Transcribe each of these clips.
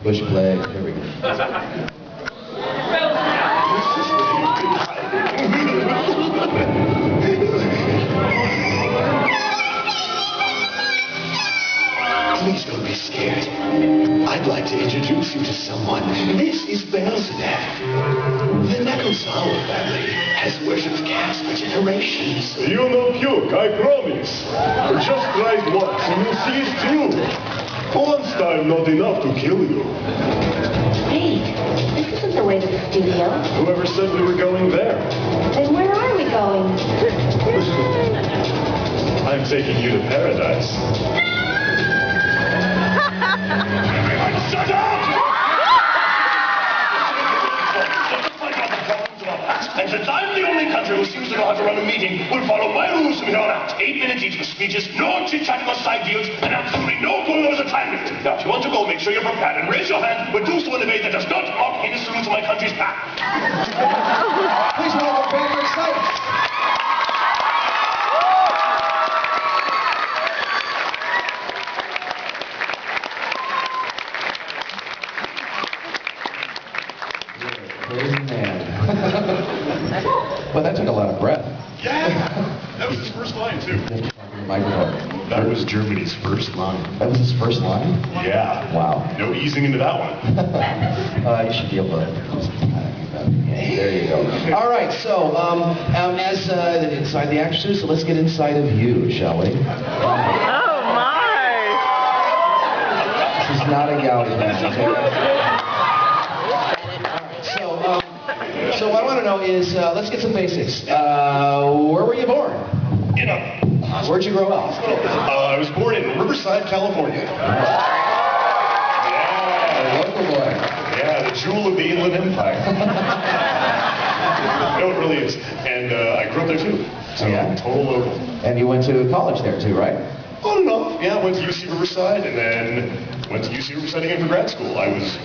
Bush play. Here we go. Please don't be scared. I'd like to introduce you to someone. This is Beelzebub. The Nekosawa family has worshipped cats for generations. You no puke, I promise. Just try it once and you'll see it's true. Once time not enough to kill you. Wait, this isn't the way to the studio. Whoever said we were going there? Then where are we going? I'm taking you to paradise. Shut up! And since I'm the only country who seems to know how to run a meeting, we'll follow my rules from here on out. 8 minutes each for speeches, no chit-chatting or side deals, and absolutely no going over the time limit. Now, if you want to go, make sure you're prepared and raise your hand, but do so in a way that does not mock heinous salutes of my country's path. Please welcome Patrick Seitz. Crazy man. Well, that took a lot of breath. Yeah! That was his first line, too. Microphone. That was Germany's first line. That was his first line? Yeah. Wow. No easing into that one. You should be able to. There you go. All right, so as inside the actresses, so let's get inside of you, shall we? Oh my! This is not a gallery match, okay? So what I want to know is, let's get some basics. Where were you born? In a... Where'd you grow up? I was born in Riverside, California. Yeah, local boy. Yeah, the jewel of the Inland Empire. No, it really is. And I grew up there too. So yeah. Total local. And you went to college there too, right? On and off. Yeah, I went to UC Riverside and then went to UC Riverside again for grad school. I was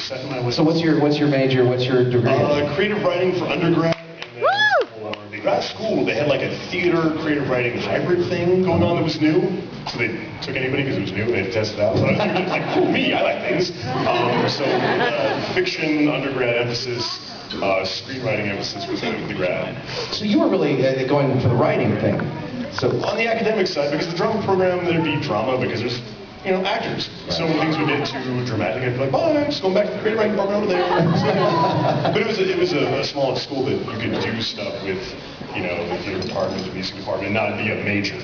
set in my ways. So what's your major? What's your degree? Creative writing for undergrad. And then for the grad school, they had like a theater creative writing hybrid thing going on that was new. So they took anybody because it was new and they had to test it out. So I was like, cool, me, I like things. Fiction, undergrad emphasis, screenwriting emphasis was the grad. So you were really going for the writing thing. So on the academic side, because the drama program, there'd be drama because there's, actors. Right. So when things would get too dramatic, I'd be like, bye, I'm just going back to the creative writing department over there. But it was a small school that you could do stuff with, the theater department, the music department, and not be a major,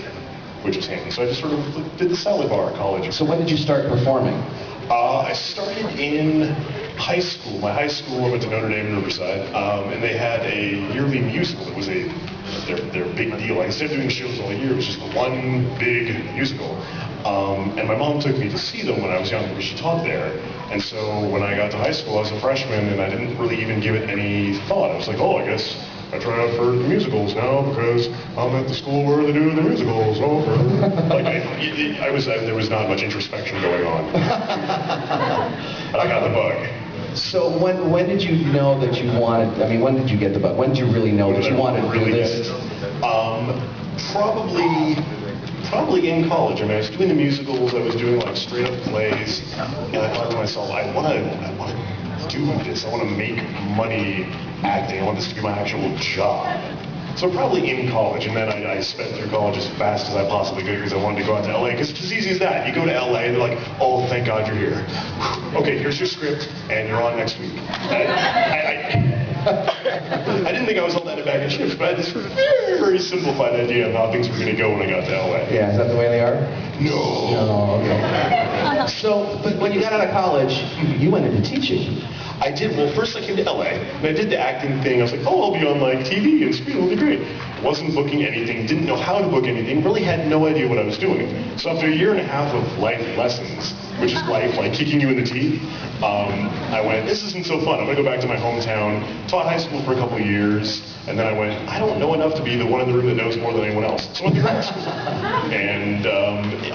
which was handy. So I just sort of did the salad bar at college. So when did you start performing? I started in high school. My high school, I went to Notre Dame in Riverside, and they had a yearly musical. It was their big deal. Like, instead of doing shows all year, it was just one big musical. And my mom took me to see them when I was younger because she taught there. And so when I got to high school, I was a freshman, and I didn't really even give it any thought. I was like, I guess I try out for the musicals now because I'm at the school where they do the musicals. There was not much introspection going on. But I got the bug. So when did you know that you wanted, when did you get the bug? When did you really know that you wanted to do this? Probably in college. I was doing the musicals, I was doing like straight up plays, and I thought to myself, I want to do this. I want to make money acting. I want this to be my actual job. So probably in college, and then I sped through college as fast as I possibly could because I wanted to go out to LA, because it's as easy as that. You go to LA, and they're like, oh, thank God you're here. Okay, here's your script, and you're on next week. I didn't think I was all that bag of chips, but I had this very, very simplified idea of how things were going to go when I got to LA. Yeah, is that the way they are? No. No, okay. So, but when you got out of college, you went into teaching. I did. Well, first I came to LA, and I did the acting thing. I was like, I'll be on like TV and screen, it'll be great. Wasn't booking anything, didn't know how to book anything, really had no idea what I was doing. So after a year and a half of life lessons, which is life, like kicking you in the teeth, I went, this isn't so fun. I'm going to go back to my hometown, taught high school for a couple of years, and then I went, I don't know enough to be the one in the room that knows more than anyone else. So I went to grad school. And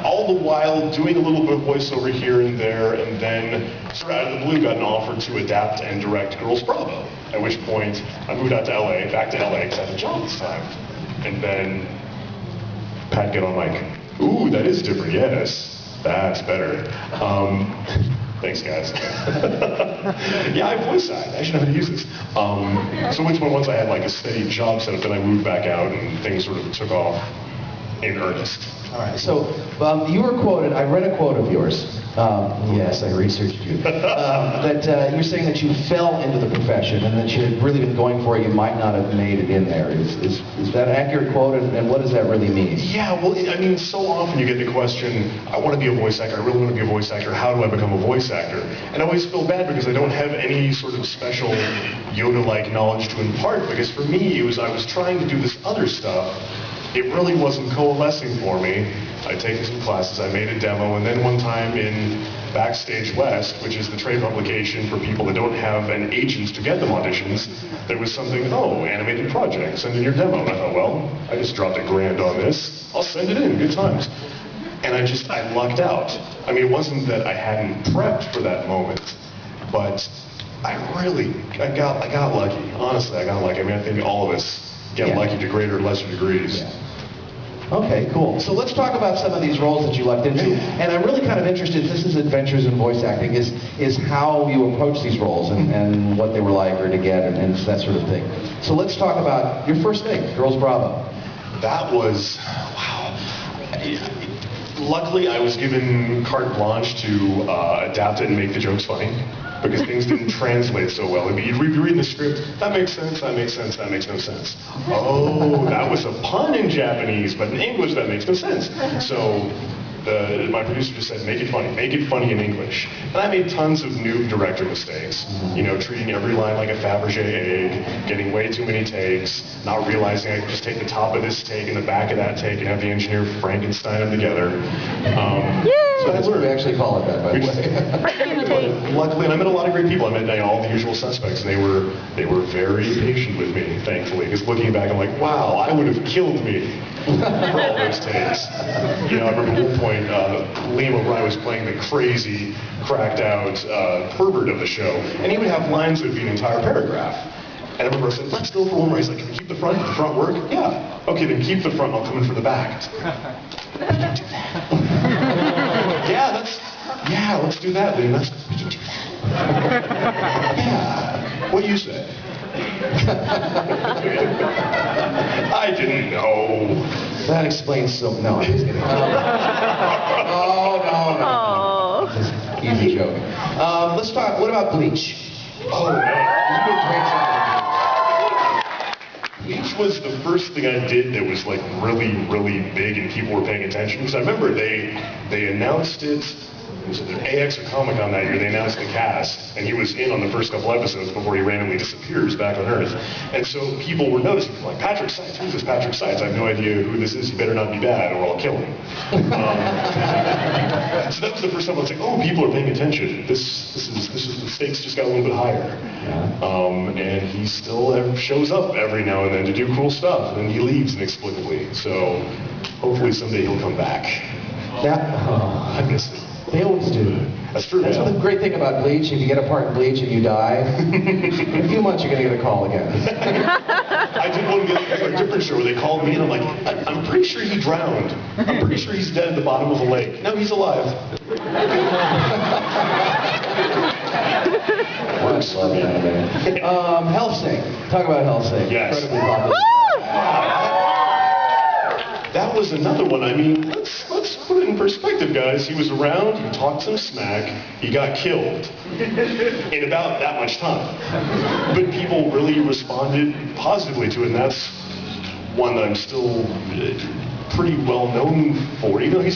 all the while doing a little bit of voiceover here and there, and then sort of out of the blue got an offer to adapt and direct Girls Bravo, at which point I moved out to LA, back to LA, because I had a job this time. And then Pat get on mic. Ooh, that is different, yes. That's better. Thanks, guys. Yeah, I voice act. I should know how to use this. So which one? Once I had like a steady job set up, then I moved back out, and things sort of took off in earnest. All right. So you were quoted. I read a quote of yours. Yes, I researched you. That you're saying that you fell into the profession, and that you had really been going for it. You might not have made it in there. Is that an accurate quote? And what does that really mean? Yeah. Well, I mean, so often you get the question, "I want to be a voice actor. I really want to be a voice actor. How do I become a voice actor?" And I always feel bad because I don't have any sort of special Yoda-like knowledge to impart. Because for me, it was I was trying to do this other stuff. It really wasn't coalescing for me. I'd taken some classes, I made a demo, and then one time in Backstage West, which is the trade publication for people that don't have an agent to get them auditions, there was something, animated project, send in your demo. And I thought, well, I just dropped $1,000 on this, I'll send it in, good times. And I lucked out. I mean, it wasn't that I hadn't prepped for that moment, but I got lucky. Honestly, I got lucky. I mean, I think all of us get lucky to greater or lesser degrees. Yeah. Okay, cool. So let's talk about some of these roles that you lucked into. And I'm really kind of interested, this is Adventures in Voice Acting, is how you approach these roles and what they were like or to get and that sort of thing. So let's talk about your first thing, Girls Bravo. That was, wow. Luckily, I was given carte blanche to adapt it and make the jokes funny, because things didn't translate so well. You'd be reading the script, that makes sense, that makes sense, that makes no sense. Oh, that was a pun in Japanese, but in English that makes no sense. So my producer just said, make it funny in English. And I made tons of noob director mistakes. You know, treating every line like a Fabergé egg, getting way too many takes, not realizing I could just take the top of this take and the back of that take and have the engineer Frankenstein them together. So that's what we actually call it that, by the way. Luckily, and I met a lot of great people. I met all the usual suspects, and they were very patient with me, thankfully. Because looking back, I'm like, wow, I would have killed me for all those takes. You know, I remember at one point, Liam O'Brien was playing the crazy, cracked out pervert of the show, and he would have lines that would be an entire paragraph. And I remember I said, let's go for one more. He's like, can you keep the front? Did the front work? Yeah. Okay, then keep the front. I'll come in for the back. We can do that. Yeah, let's do that, Liam. We can do that. Yeah. What do you say? I didn't know. That explains so. No, I'm just kidding. No. Just easy joke. Let's talk. What about Bleach? Oh, no. You did great job. Bleach was the first thing I did that was like really, really big and people were paying attention. Because I remember they announced it. Was it AX or Comic-Con that year? They announced the cast, and he was in on the first couple episodes before he randomly disappears back on Earth. And so people were noticing, like, Patrick Seitz, who's this Patrick Seitz? I have no idea who this is. He better not be bad, or I'll kill him. So that was the first time I was like, oh, people are paying attention. This is the stakes just got a little bit higher. And he still shows up every now and then to do cool stuff, and then he leaves inexplicably. So hopefully someday he'll come back. I miss him. They always do. That's true. That's the great thing about Bleach. If you get a part in Bleach and you die, in a few months you're going to get a call again. I did one for a different show where they called me and I'm like, I'm pretty sure he drowned. I'm pretty sure he's dead at the bottom of a lake. No, he's alive. Works. Love anime. Hellsing. Talk about Hellsing. Yes. Incredibly popular. That was another one. I mean, let's put it in perspective, guys. He was around, he talked some smack, he got killed in about that much time. But people really responded positively to it, and that's one that I'm still pretty well known for. Even though he's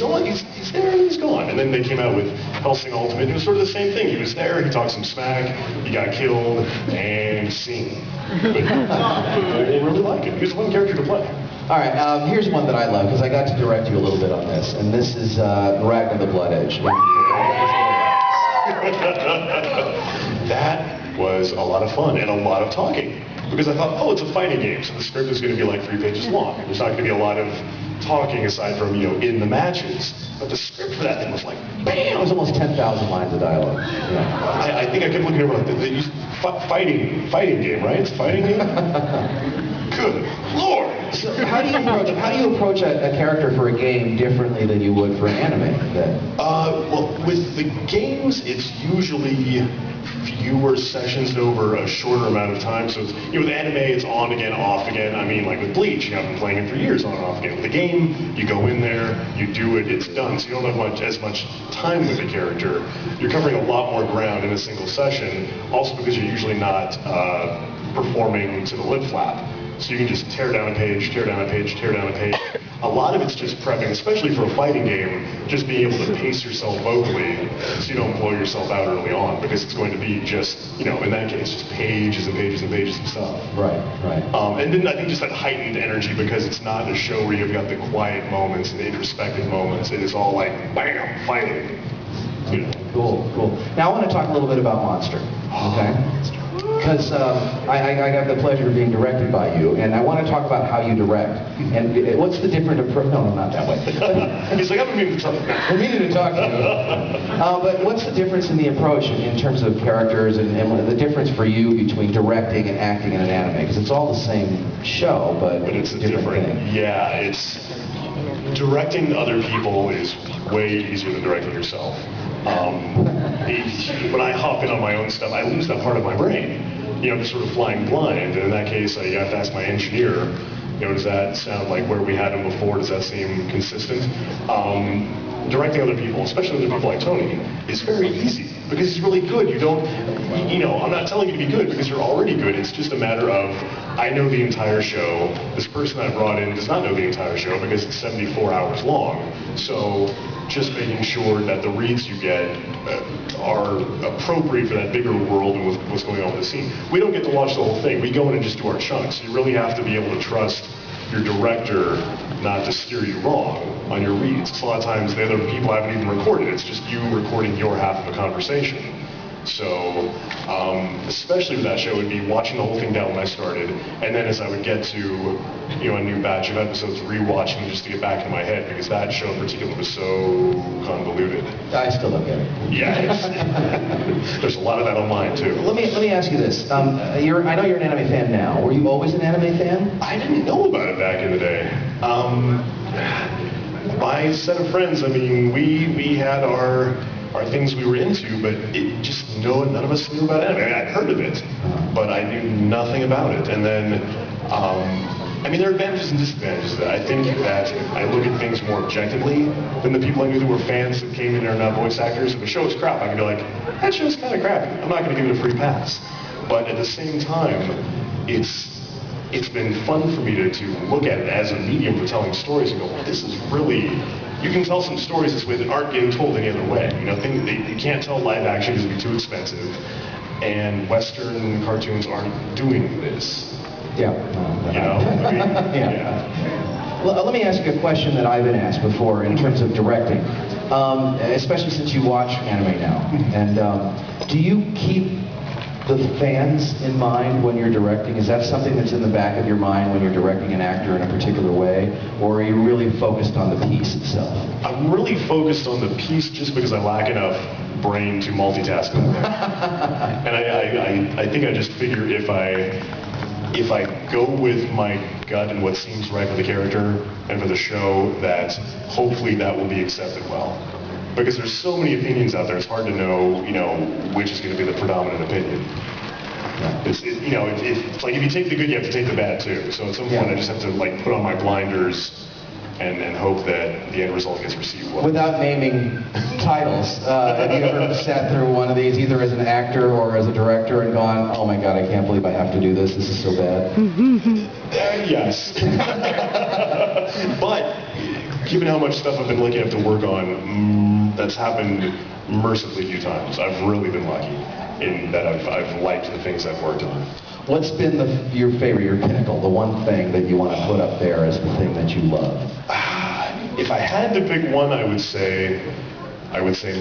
there and he's gone. And then they came out with Hellsing Ultimate. It was sort of the same thing. He was there, he talked some smack, he got killed, and scene. But people really like it. He was a fun character to play. All right, here's one that I love, because I got to direct you a little bit on this, and this is Ragnar the Blood Edge. That was a lot of fun and a lot of talking, because I thought, oh, it's a fighting game, so the script is going to be like 3 pages long. There's not going to be a lot of talking aside from, in the matches. But the script for that thing was like, bam! It was almost 10,000 lines of dialogue. Yeah. I think I kept looking over like, fighting game, right? It's a fighting game? Good Lord! So how do you approach a character for a game differently than you would for an anime then? With the games, it's usually fewer sessions over a shorter amount of time. So, with anime, it's on again, off again. I mean, like with Bleach, I've been playing it for years, on and off again. With the game, you go in there, you do it, it's done. So you don't have as much time with the character. You're covering a lot more ground in a single session, also because you're usually not performing to the lip flap. So you can just tear down a page, tear down a page, tear down a page. A lot of it's just prepping, especially for a fighting game, just being able to pace yourself vocally so you don't blow yourself out early on, because it's going to be just, in that case, just pages and pages and pages of stuff. Right, right. And then I think just that heightened energy, because it's not a show where you've got the quiet moments and the introspective moments. It is all like, bam, fighting. Cool, cool. Now I want to talk a little bit about Monster, okay? Because I got the pleasure of being directed by you, and I want to talk about how you direct. And what's the different approach? No, not that way. He's like, I've been meaning to talk to you. We're meaning to talk to you. But what's the difference in the approach in terms of characters, and the difference for you between directing and acting in an anime? Because it's all the same show, but it's a different thing. Yeah, it's directing other people is way easier than directing yourself. When I hop in on my own stuff, I lose that part of my brain. I'm just sort of flying blind. And in that case, I have to ask my engineer, does that sound like where we had him before? Does that seem consistent? Directing other people, especially other people like Tony, is very easy because he's really good. I'm not telling you to be good because you're already good. It's just a matter of, I know the entire show. This person I brought in does not know the entire show because it's 74 hours long. So just making sure that the reads you get are appropriate for that bigger world and what's going on with the scene. We don't get to watch the whole thing. We go in and just do our chunks. You really have to be able to trust your director not to steer you wrong on your reads. Because a lot of times the other people haven't even recorded. It's just you recording your half of a conversation. So, especially with that show, it would be watching the whole thing down when I started, and then as I would get to, a new batch of episodes, rewatching just to get back in my head, because that show in particular was so convoluted. I still don't get it. Yeah, there's a lot of that online too. Let me ask you this. I know you're an anime fan now. Were you always an anime fan? I didn't know about it back in the day. My set of friends, we had our things we were into, but none of us knew about anime. I'd heard of it, but I knew nothing about it. And then, there are advantages and disadvantages to that. I think that I look at things more objectively than the people I knew that were fans that came in and are not voice actors. If a show is crap, I can be like, that show's kind of crappy. I'm not going to give it a free pass. But at the same time, it's been fun for me to look at it as a medium for telling stories and go, well, this is really, you can tell some stories this way that aren't getting told any other way. You can't tell live action because it'd be too expensive, and Western cartoons aren't doing this. Yeah. Yeah. Well, let me ask you a question that I've been asked before in terms of directing, especially since you watch anime now. And do you keep the fans in mind when you're directing? Is that something that's in the back of your mind when you're directing an actor in a particular way? Or are you really focused on the piece itself? I'm really focused on the piece just because I lack enough brain to multitask in there. And I think I just figure if I go with my gut and what seems right for the character and for the show, that hopefully that will be accepted well. Because there's so many opinions out there, it's hard to know, which is going to be the predominant opinion. It's like if you take the good, you have to take the bad too. So at some point I just have to put on my blinders and hope that the end result gets received well. Without naming titles, have you ever sat through one of these, either as an actor or as a director, and gone, oh my God, I can't believe I have to do this, this is so bad? Yes. But given how much stuff I've been lucky enough to work on, that's happened mercifully few times. I've really been lucky in that I've liked the things I've worked on. What's been your favorite, your pinnacle, the one thing that you want to put up there as the thing that you love? If I had to pick one, I would say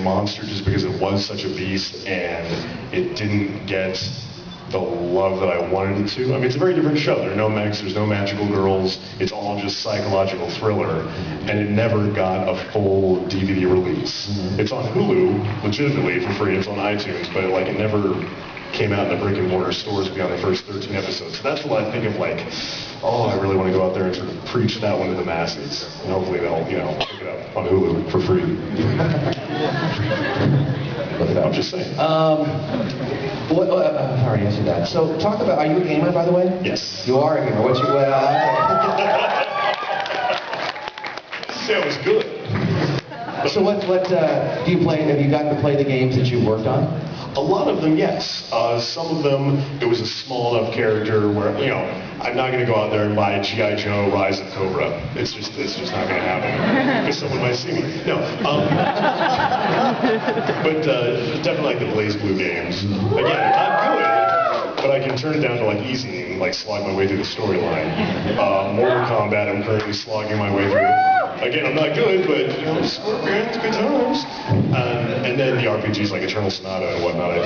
Monster, just because it was such a beast and it didn't get the love that I wanted it to. It's a very different show. There are no mechs, there's no magical girls. It's all just psychological thriller, and it never got a full DVD release. Mm-hmm. It's on Hulu, legitimately, for free. It's on iTunes, but it never came out in the brick and mortar stores beyond the first 13 episodes. So that's what I think of I really want to go out there and sort of preach that one to the masses. And hopefully they'll, pick it up on Hulu for free. just saying. I've already answered that. So talk about, are you a gamer, by the way? Yes. You are a gamer. What's your, That was good. So what do you play? Have you gotten to play the games that you've worked on? A lot of them, yes. Some of them, it was a small enough character where, you know, I'm not going to go out there and buy G.I. Joe, Rise of Cobra. It's just not going to happen. Because someone might see me. No. But definitely like the Blaze Blue games. Again, not good, but I can turn it down to like easy and like slog my way through the storyline. Mortal Kombat, I'm currently slogging my way through. Again, I'm not good, but you know, Scorpions, good times. And then the RPGs like Eternal Sonata and whatnot, I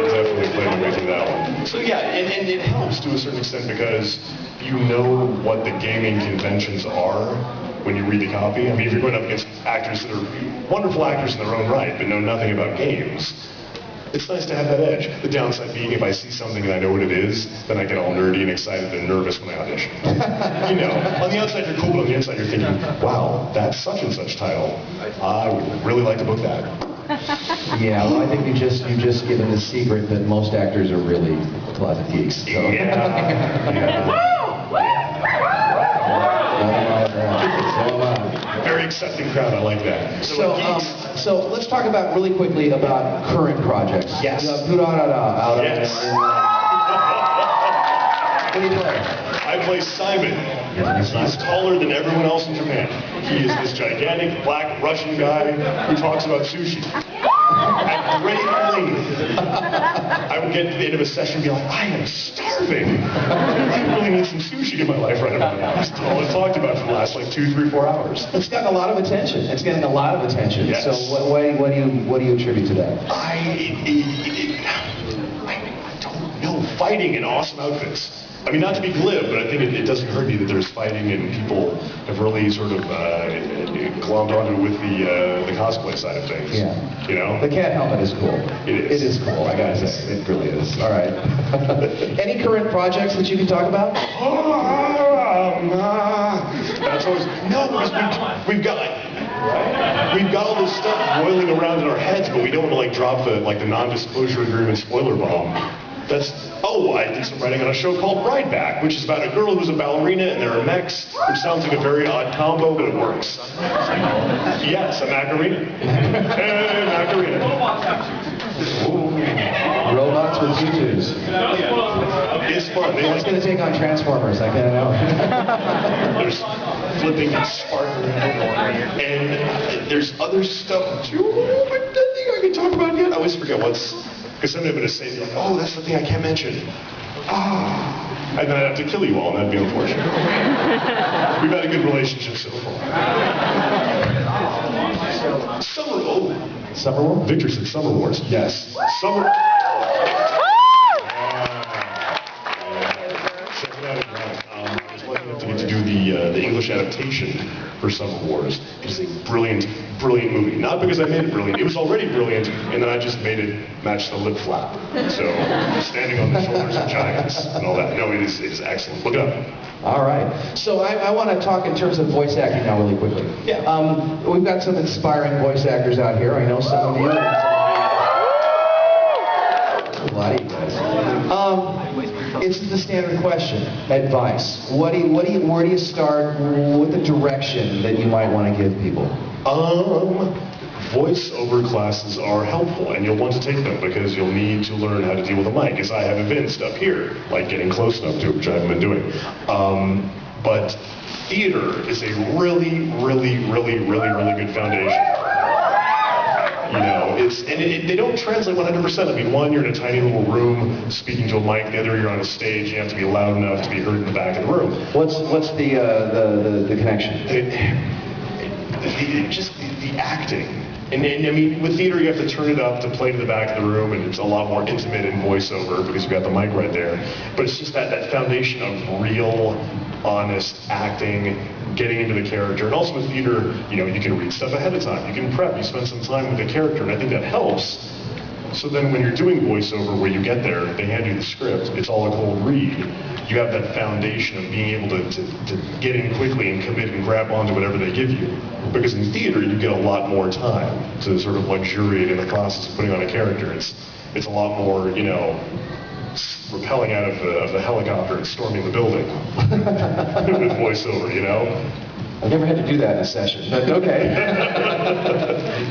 definitely played my way through that one. So yeah, and it helps to a certain extent because you know what the gaming conventions are when you read the copy. I mean, if you're going up against actors that are wonderful actors in their own right, but know nothing about games, it's nice to have that edge. The downside being if I see something and I know what it is, then I get all nerdy and excited and nervous when I audition. You know, on the outside you're cool, but on the inside you're thinking, wow, that's such and such title. I would really like to book that. Yeah, well, I think you just given the secret that most actors are really closet geeks. So. Very accepting crowd, I like that. So let's talk about really quickly about current projects. Yes. Yes. What do you play? I play Simon. He's taller than everyone else in Japan. He is this gigantic black Russian guy who talks about sushi. At great length. I would get to the end of a session and be like, I am starving. I really need some sushi in my life right about now. That's all I've talked about for the last like 2, 3, 4 hours. It's gotten a lot of attention. It's getting a lot of attention. Yes. So what do you attribute to that? I don't know. Fighting in awesome outfits. I mean, not to be glib, but I think it doesn't hurt me that there's fighting and people have really sort of glommed onto it with the cosplay side of things. Yeah. You know? The cat helmet is cool. It is. It is cool, I gotta say. It really is. All right. Any current projects that you can talk about? That's always, no, because we've got all this stuff boiling around in our heads, but we don't want to like drop the non-disclosure agreement spoiler bomb. I did some writing on a show called Bride Back, which is about a girl who's a ballerina and there are mechs, which sounds like a very odd combo, but it works. Yes, a Macarena. Macarena. Robots with tutus. It's fun. It's going to take on Transformers, I kind of know. There's flipping and sparkling. And there's other stuff too, but nothing I can talk about yet. I always forget because somebody I'm going to say, like, oh, that's the thing I can't mention. And then I'd have to kill you all, and that'd be unfortunate. We've had a good relationship so far. Summer War? Victor said Summer Wars. Yes. Summer. I was lucky enough to get to do the English adaptation for Summer Wars. It is a brilliant, brilliant movie. Not because I made it brilliant. It was already brilliant, and then I just made it match the lip flap. So, standing on the shoulders of giants and all that. No, it is excellent. Look it up. All right. So I want to talk in terms of voice acting now really quickly. Yeah. We've got some inspiring voice actors out here. I know some of you. A lot of you guys. It's the standard question. Advice. Where do you start with the direction that you might want to give people? Voiceover classes are helpful, and you'll want to take them because you'll need to learn how to deal with a mic, as I have evinced up here, like getting close enough to it, which I haven't been doing. But theater is a really, really, really, really, really good foundation. You know, they don't translate 100%. I mean, one, you're in a tiny little room speaking to a mic. The other, you're on a stage. You have to be loud enough to be heard in the back of the room. What's the connection? Just the acting. And I mean, with theater, you have to turn it up to play to the back of the room, and it's a lot more intimate in voiceover because you've got the mic right there. But it's just that foundation of real, honest acting, getting into the character. And also with theater, you know, you can read stuff ahead of time. You can prep. You spend some time with the character, and I think that helps So then when you're doing voiceover, where you get there, they hand you the script, it's all a cold read. You have that foundation of being able to get in quickly and commit and grab onto whatever they give you. Because in theater, you get a lot more time to sort of luxuriate in the process of putting on a character. It's a lot more, you know, rappelling out of the helicopter and storming the building with voiceover, you know? I've never had to do that in a session, but okay.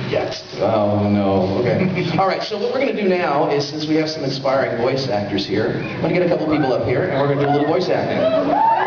Yes. Oh, no. Okay. All right, so what we're going to do now is, since we have some inspiring voice actors here, I'm going to get a couple people up here, and we're going to do a little voice acting.